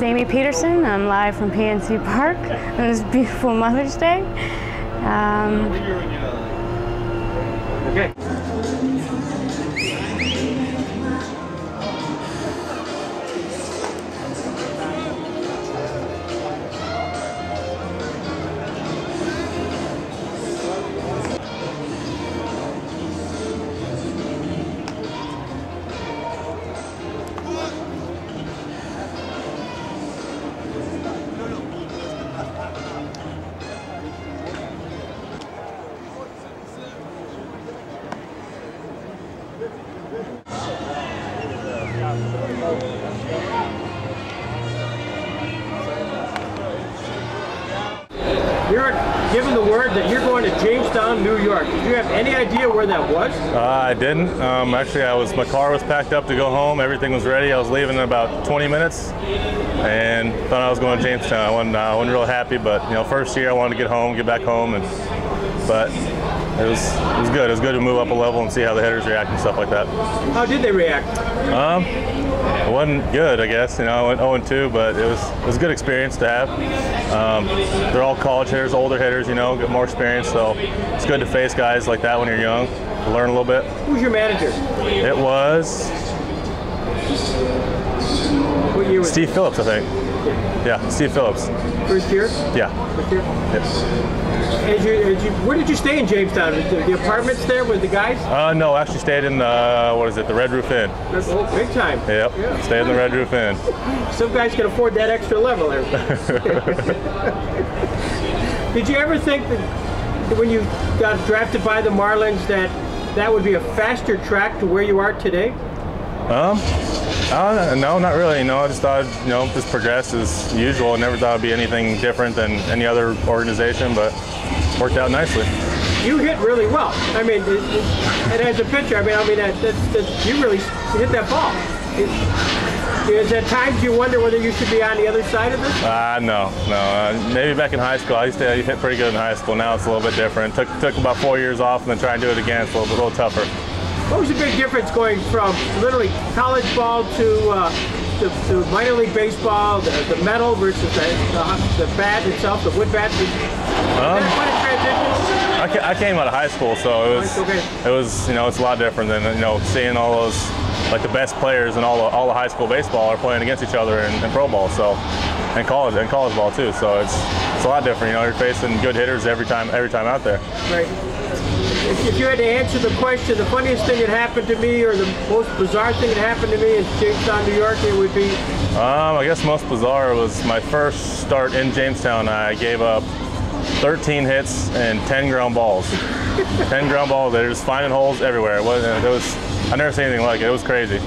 Amy Peterson. I'm live from PNC Park on this beautiful Mother's Day. Okay. You're given the word that you're going to Jamestown, New York. Did you have any idea where that was? I didn't. Actually, my car was packed up to go home. Everything was ready. I was leaving in about 20 minutes, and thought I was going to Jamestown. I wasn't real happy, but first year I wanted to get home, get back home, but it was good. It was good to move up a level and see how the hitters react and stuff like that. How did they react? It wasn't good, I guess. I went 0-2, but it was a good experience to have. They're all college hitters, older hitters, get more experience. So it's good to face guys like that when you're young, to learn a little bit. Who's your manager? It was What year was Steve Phillips, I think. Yeah, Steve Phillips. First year? Yeah. First year? Yes. Where did you stay in Jamestown? The apartments there with the guys? No, I actually stayed in the Red Roof Inn. Oh, big time. Yep, Yeah. stayed in the Red Roof Inn. Some guys can afford that extra level there. Did you ever think that when you got drafted by the Marlins that would be a faster track to where you are today? No, not really. I just thought, just progress as usual. I never thought it'd be anything different than any other organization, but worked out nicely. You hit really well. I mean, and as a pitcher, you really hit that ball. Is at times you wonder whether you should be on the other side of this? No. Maybe back in high school, I used to hit pretty good in high school. Now it's a little bit different. Took about 4 years off and then try and do it again. It's a little tougher. What was the big difference going from literally college ball to minor league baseball, the metal versus the bat itself, the wood bat? Quite a transition. I came out of high school, so it was it's a lot different than seeing all those, like the best players in all the high school baseball are playing against each other in pro ball, so and college ball too. So it's a lot different. You're facing good hitters every time out there. Right. If you had to answer the question, the funniest thing that happened to me or the most bizarre thing that happened to me in Jamestown, New York, it would be? I guess most bizarre was my first start in Jamestown. I gave up 13 hits and 10 ground balls. 10 ground balls. They're just finding holes everywhere. I never seen anything like it. It was crazy.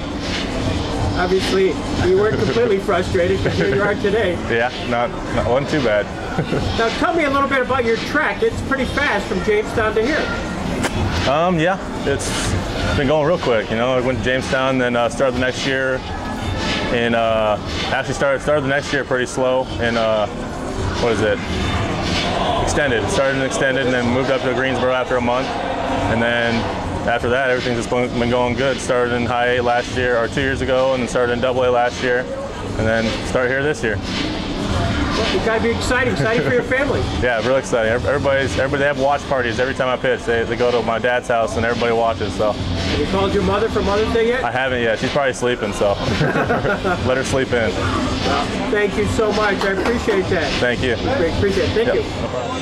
Obviously, you weren't completely frustrated because here you are today. Yeah, wasn't too bad. Now tell me a little bit about your track. It's pretty fast from Jamestown to here. Yeah, it's been going real quick. I went to Jamestown, then started the next year, and actually started the next year pretty slow. And extended. Started in extended, and then moved up to Greensboro after a month, and then after that, everything's just been going good. Started in high A last year, or 2 years ago, and then started in double A last year, and then started here this year. It's got to be exciting for your family. Yeah, really exciting. Everybody, they have watch parties every time I pitch. They go to my dad's house and everybody watches. So. Have you called your mother for Mother's Day yet? I haven't yet. She's probably sleeping, so let her sleep in. Well, thank you so much. I appreciate that. Thank you. Great, appreciate it. Thank you. No problem.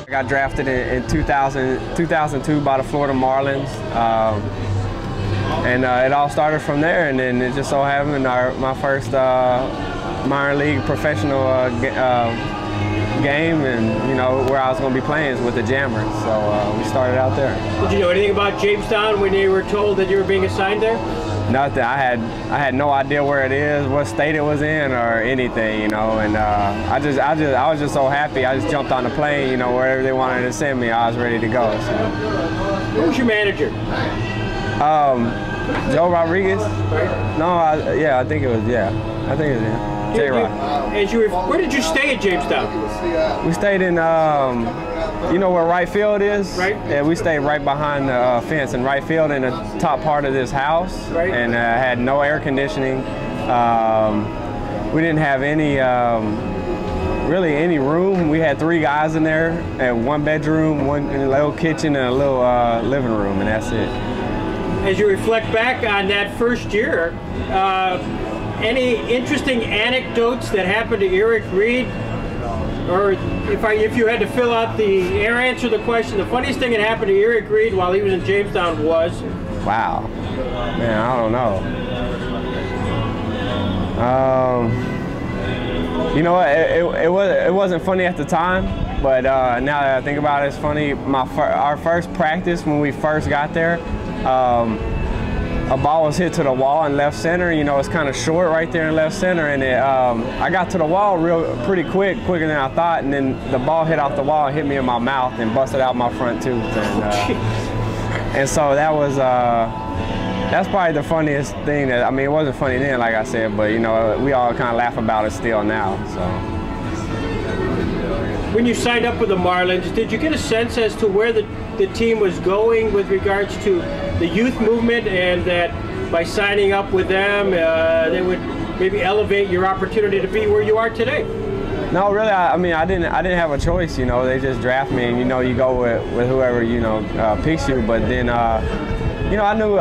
I got drafted in 2002 by the Florida Marlins, and it all started from there. And then it just so happened my first minor league professional game, and where I was going to be playing is with the Jammers. So we started out there. Did you know anything about Jamestown when you were told that you were being assigned there? nothing. I had no idea where it is, what state it was in, or anything, you know. And I was just so happy. I just jumped on the plane, you know, wherever they wanted to send me, I was ready to go. So. Who was your manager? Joe Rodriguez. Right. No, I think it was I think it was him. J-Rod. Where did you stay at Jamestown? We stayed in, you know where right field is? Right. Yeah, we stayed right behind the fence in right field in the top part of this house. Right. And had no air conditioning. We didn't have any, really any room. We had 3 guys in there, and 1 bedroom, one little kitchen, and a little living room, and that's it. As you reflect back on that first year, any interesting anecdotes that happened to Eric Reed? Or if you had to fill out answer the question, the funniest thing that happened to Eric Reed while he was in Jamestown was? Wow, man, I don't know. You know what? It wasn't funny at the time, but now that I think about it, it's funny. Our first practice when we first got there. A ball was hit to the wall in left center. You know, it's kind of short right there in left center, and I got to the wall pretty quicker than I thought, and then the ball hit off the wall and hit me in my mouth and busted out my front tooth. And so that was that's probably the funniest thing. I mean, it wasn't funny then, like I said, but you know, we all kind of laugh about it still now. So. When you signed up with the Marlins, did you get a sense as to where the team was going with regards to the youth movement, and that by signing up with them, they would maybe elevate your opportunity to be where you are today? No, really. I mean, I didn't have a choice. You know, they just draft me, and you know, you go with whoever picks you. But then, you know, I knew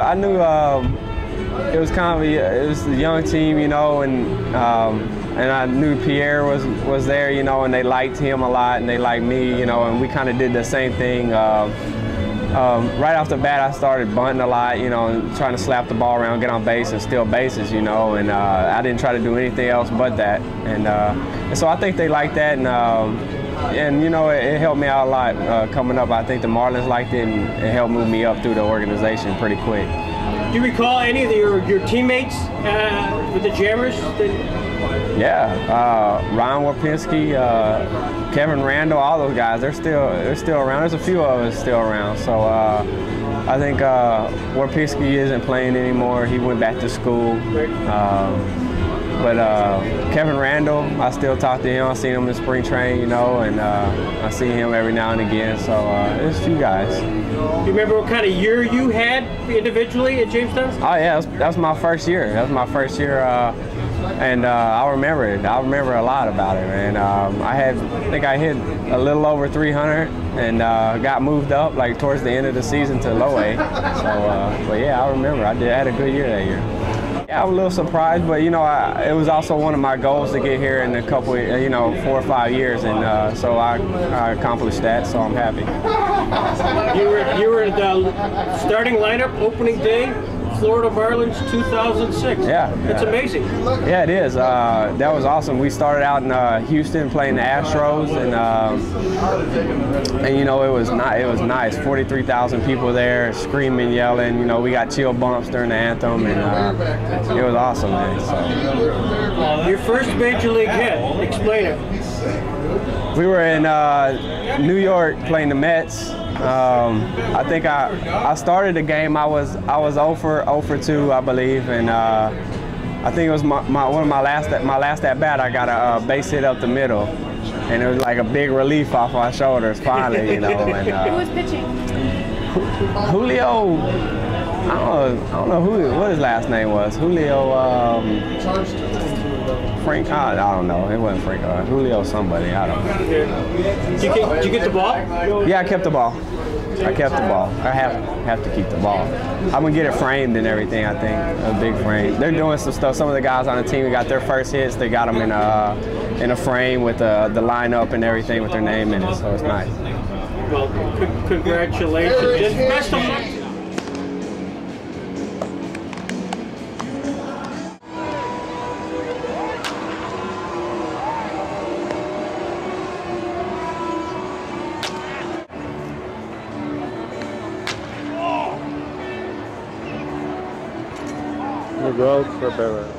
it was kind of it was a young team, you know, and I knew Pierre was there, you know, and they liked him a lot, and they liked me, you know, and we kind of did the same thing. Right off the bat, I started bunting a lot, you know, and trying to slap the ball around, get on base, and steal bases, you know, and I didn't try to do anything else but that. And so I think they liked that, and you know, it helped me out a lot coming up. I think the Marlins liked it, and it helped move me up through the organization pretty quick. Do you recall any of your teammates with the Jammers? Yeah, Ron Warpinski, Kevin Randall, all those guys, they're still around. There's a few of us still around. So I think Warpinski isn't playing anymore. He went back to school. But Kevin Randall, I still talk to him. I see him in spring training, you know, and I see him every now and again. So there's a few guys. Do you remember what kind of year you had individually at Jamestown? Oh yeah, that was my first year. That was my first year, and I remember it. I remember a lot about it, man. I think I hit a little over 300, and got moved up like towards the end of the season to low A. So, but yeah, I remember. I had a good year that year. Yeah, I was a little surprised, but you know, it was also one of my goals to get here in a couple, 4 or 5 years, and so I accomplished that. So I'm happy. You were in the starting lineup opening day, Florida Marlins 2006. Yeah, it's amazing. Yeah, it is. That was awesome. We started out in Houston playing the Astros, and you know, it was nice. 43,000 people there, screaming, yelling. You know, we got chill bumps during the anthem, and it was awesome, man. So. Your first major league hit. Explain it. We were in New York playing the Mets. I think I started the game. I was 0 for 2, I believe, and I think it was one of my last at bat. I got a base hit up the middle, and it was like a big relief off my shoulders finally, you know. And, who was pitching? Julio. I don't know what his last name was. Julio. Frank, I don't know. It wasn't Frank. Julio somebody. I don't know. Did you get the ball? Yeah, I kept the ball. I kept the ball. I have to keep the ball. I'm gonna get it framed and everything. I think a big frame. They're doing some stuff. Some of the guys on the team who got their first hits, they got them in a frame with the lineup and everything with their name in it. So it's nice. Well, congratulations. Best of luck. World Cabrera.